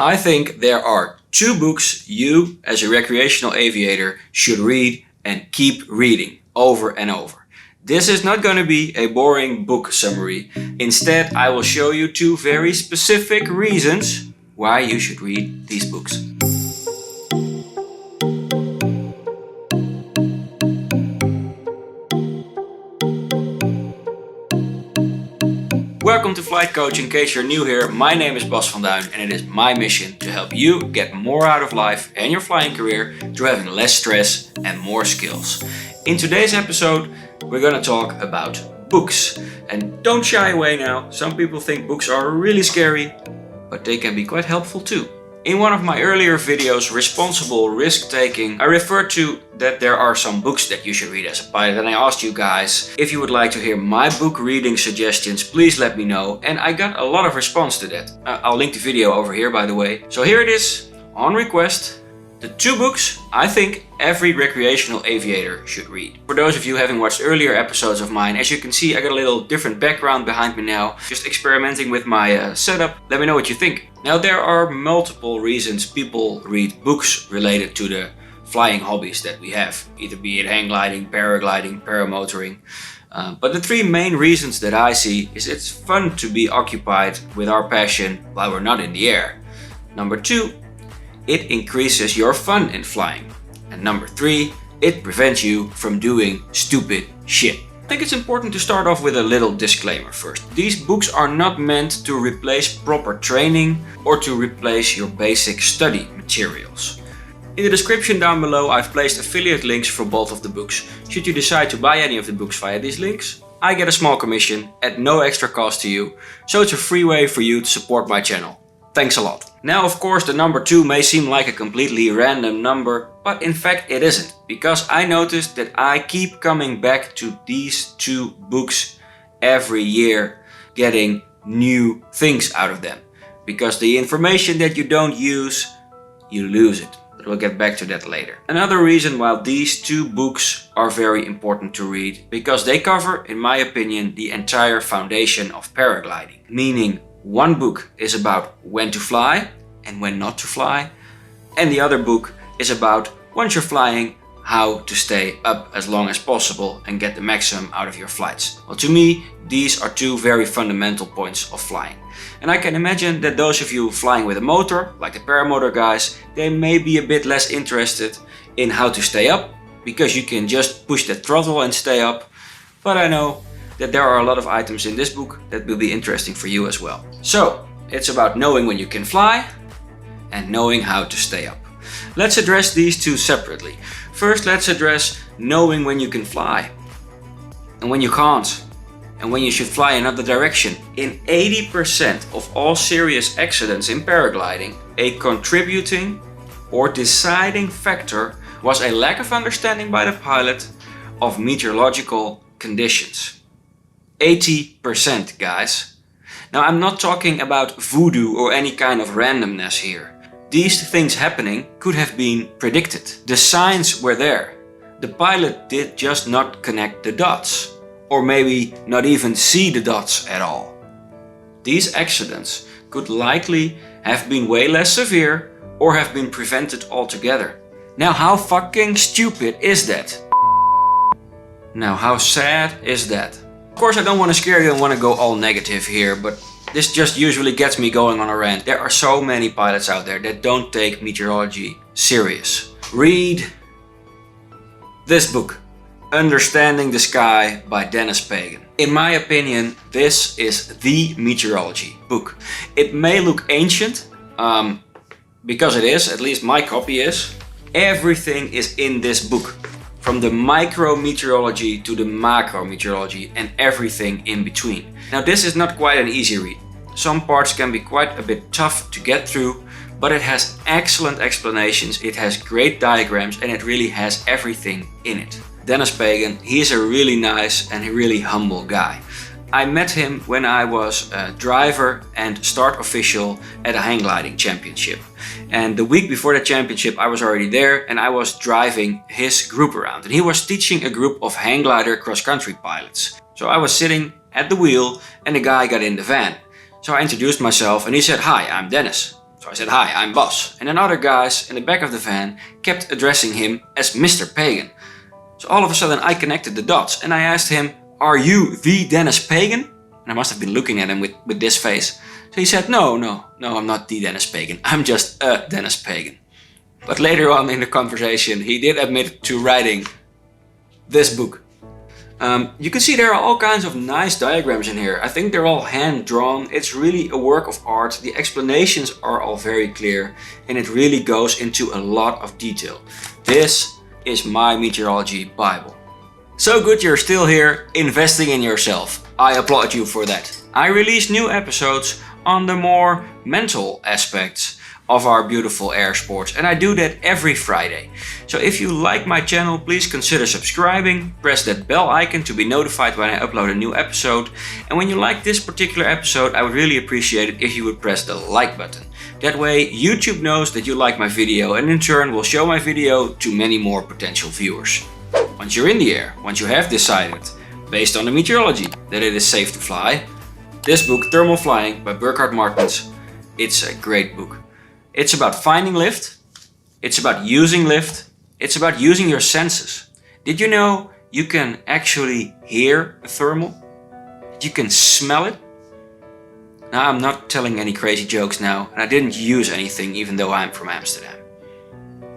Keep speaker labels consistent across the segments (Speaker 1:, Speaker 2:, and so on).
Speaker 1: I think there are 2 books you, as a recreational aviator, should read and keep reading over and over. This is not going to be a boring book summary. Instead, I will show you 2 very specific reasons why you should read these books. Welcome to Flight Coach. In case you're new here, my name is Bas van Duin and it is my mission to help you get more out of life and your flying career through having less stress and more skills. In today's episode, we're going to talk about books. And don't shy away now. Some people think books are really scary, but they can be quite helpful too. In one of my earlier videos, Responsible Risk Taking, I referred to that there are some books that you should read as a pilot, and I asked you guys if you would like to hear my book reading suggestions, please let me know. And I got a lot of response to that. I'll link the video over here, by the way. So here it is, on request. The 2 books I think every recreational aviator should read. For those of you who haven't watched earlier episodes of mine, as you can see I got a little different background behind me now, just experimenting with my setup. Let me know what you think. Now there are multiple reasons people read books related to the flying hobbies that we have, either be it hang gliding, paragliding, paramotoring. But the 3 main reasons that I see is it's fun to be occupied with our passion while we're not in the air. Number 2, it increases your fun in flying. And number 3, it prevents you from doing stupid shit. I think it's important to start off with a little disclaimer first. These books are not meant to replace proper training or to replace your basic study materials. In the description down below I've placed affiliate links for both of the books. Should you decide to buy any of the books via these links, I get a small commission at no extra cost to you, so it's a free way for you to support my channel. Thanks a lot. Now of course the number 2 may seem like a completely random number, but in fact it isn't, because I noticed that I keep coming back to these 2 books every year, getting new things out of them. Because the information that you don't use, you lose it. But we'll get back to that later. Another reason why these 2 books are very important to read, because they cover, in my opinion, the entire foundation of paragliding. Meaning, one book is about when to fly and when not to fly, and the other book is about, once you're flying, how to stay up as long as possible and get the maximum out of your flights. Well, to me, these are 2 very fundamental points of flying. And I can imagine that those of you flying with a motor, like the paramotor guys, they may be a bit less interested in how to stay up, because you can just push the throttle and stay up. But I know that there are a lot of items in this book that will be interesting for you as well. So, it's about knowing when you can fly and knowing how to stay up. Let's address these 2 separately. First, let's address knowing when you can fly and when you can't, and when you should fly in another direction. In 80% of all serious accidents in paragliding, a contributing or deciding factor was a lack of understanding by the pilot of meteorological conditions. 80%, guys. Now I'm not talking about voodoo or any kind of randomness here. These things happening could have been predicted. The signs were there. The pilot did just not connect the dots, or maybe not even see the dots at all. These accidents could likely have been way less severe or have been prevented altogether. Now how fucking stupid is that? Now how sad is that? Of course I don't want to scare you and want to go all negative here, but this just usually gets me going on a rant. There are so many pilots out there that don't take meteorology serious. Read this book, Understanding the Sky by Dennis Pagan. In my opinion, this is the meteorology book. It may look ancient, because it is, at least my copy is. Everything is in this book. From the micro meteorology to the macro meteorology and everything in between. Now this is not quite an easy read. Some parts can be quite a bit tough to get through, but it has excellent explanations, it has great diagrams, and it really has everything in it. Dennis Pagan, he is a really nice and a really humble guy. I met him when I was a driver and start official at a hang gliding championship. And the week before the championship I was already there and I was driving his group around. And he was teaching a group of hang glider cross-country pilots. So I was sitting at the wheel and the guy got in the van. So I introduced myself and he said, "Hi, I'm Dennis." So So I said, "Hi, I'm Bas." And then other guys in the back of the van kept addressing him as Mr. Pagan. So all of a sudden I connected the dots and I asked him, "Are you the Dennis Pagan?" And I must have been looking at him with this face. So he said, no, I'm not the Dennis Pagan. I'm just a Dennis Pagan. But later on in the conversation, he did admit to writing this book. You can see there are all kinds of nice diagrams in here. I think they're all hand-drawn. It's really a work of art. The explanations are all very clear and it really goes into a lot of detail. This is my meteorology Bible. So good you're still here investing in yourself. I applaud you for that. I release new episodes on the more mental aspects of our beautiful air sports, and I do that every Friday. So if you like my channel, please consider subscribing, press that bell icon to be notified when I upload a new episode. And when you like this particular episode, I would really appreciate it if you would press the like button. That way YouTube knows that you like my video and in turn will show my video to many more potential viewers. Once you're in the air, once you have decided, based on the meteorology, that it is safe to fly, this book, Thermal Flying by Burkhard Martens, it's a great book. It's about finding lift, it's about using lift, it's about using your senses. Did you know you can actually hear a thermal? You can smell it? Now I'm not telling any crazy jokes now, and I didn't use anything even though I'm from Amsterdam.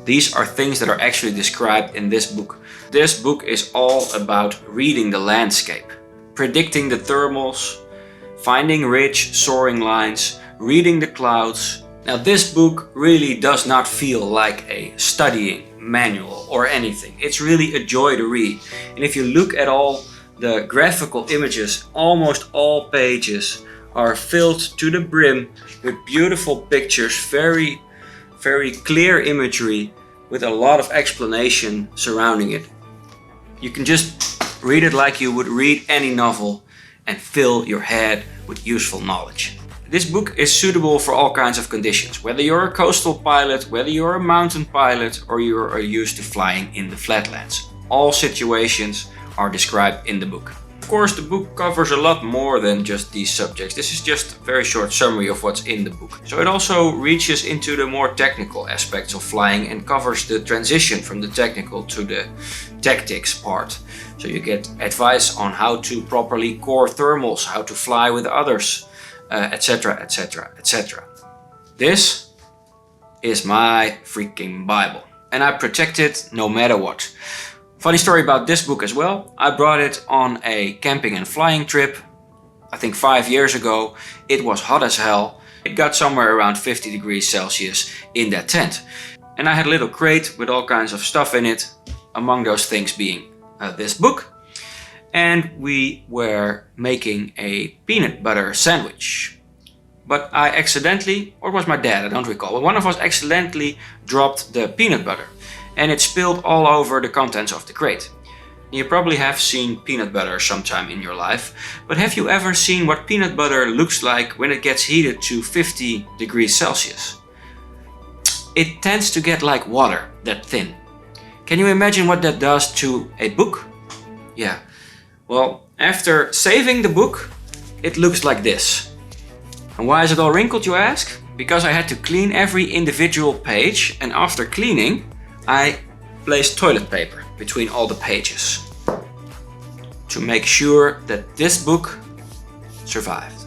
Speaker 1: These are things that are actually described in this book. This book is all about reading the landscape, predicting the thermals, finding ridge, soaring lines, reading the clouds. Now this book really does not feel like a studying manual or anything. It's really a joy to read. And if you look at all the graphical images, almost all pages are filled to the brim with beautiful pictures, very clear imagery with a lot of explanation surrounding it. You can just read it like you would read any novel and fill your head with useful knowledge. This book is suitable for all kinds of conditions, whether you're a coastal pilot, whether you're a mountain pilot, or you're used to flying in the flatlands. All situations are described in the book. Of course, the book covers a lot more than just these subjects. This is just a very short summary of what's in the book. So it also reaches into the more technical aspects of flying and covers the transition from the technical to the tactics part. So you get advice on how to properly core thermals, how to fly with others, etc, etc, etc. This is my freaking Bible and I protect it no matter what. Funny story about this book as well. I brought it on a camping and flying trip, I think 5 years ago. It was hot as hell. It got somewhere around 50 degrees Celsius in that tent. And I had a little crate with all kinds of stuff in it, among those things being this book. And we were making a peanut butter sandwich. But I accidentally, or it was my dad, I don't recall, but one of us accidentally dropped the peanut butter. And it spilled all over the contents of the crate. You probably have seen peanut butter sometime in your life, but have you ever seen what peanut butter looks like when it gets heated to 50 degrees Celsius? It tends to get like water, that thin. Can you imagine what that does to a book? Yeah. Well, after saving the book, it looks like this. And why is it all wrinkled, you ask? Because I had to clean every individual page, and after cleaning, I placed toilet paper between all the pages to make sure that this book survived.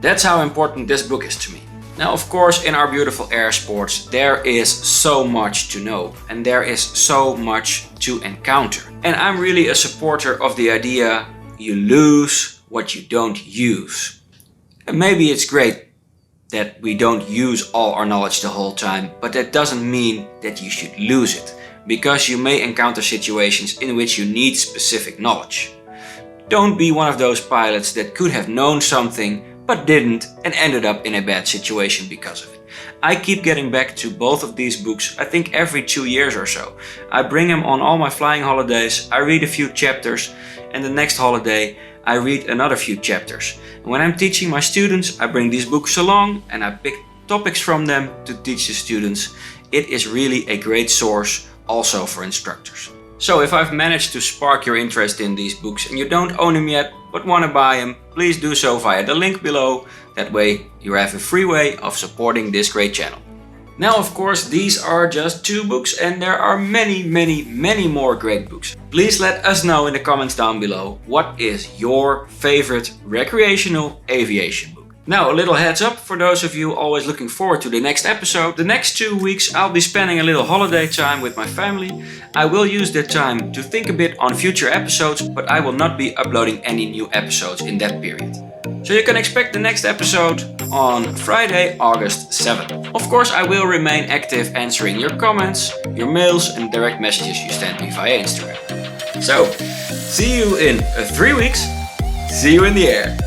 Speaker 1: That's how important this book is to me. Now, of course, in our beautiful air sports, there is so much to know and there is so much to encounter. And I'm really a supporter of the idea you lose what you don't use. And maybe it's great that we don't use all our knowledge the whole time, but that doesn't mean that you should lose it, because you may encounter situations in which you need specific knowledge. Don't be one of those pilots that could have known something but didn't and ended up in a bad situation because of it. I keep getting back to both of these books, I think every 2 years or so. I bring them on all my flying holidays, I read a few chapters, and the next holiday I read another few chapters. And when I'm teaching my students, I bring these books along and I pick topics from them to teach the students. It is really a great source also for instructors. So if I've managed to spark your interest in these books and you don't own them yet but want to buy them, please do so via the link below. That way you have a free way of supporting this great channel. Now, of course, these are just 2 books and there are many more great books. Please let us know in the comments down below what is your favorite recreational aviation book. Now, a little heads up for those of you always looking forward to the next episode. The next 2 weeks I'll be spending a little holiday time with my family. I will use that time to think a bit on future episodes, but I will not be uploading any new episodes in that period. So you can expect the next episode on Friday, August 7th. Of course, I will remain active answering your comments, your mails and direct messages you send me via Instagram. So, see you in 3 weeks. See you in the air.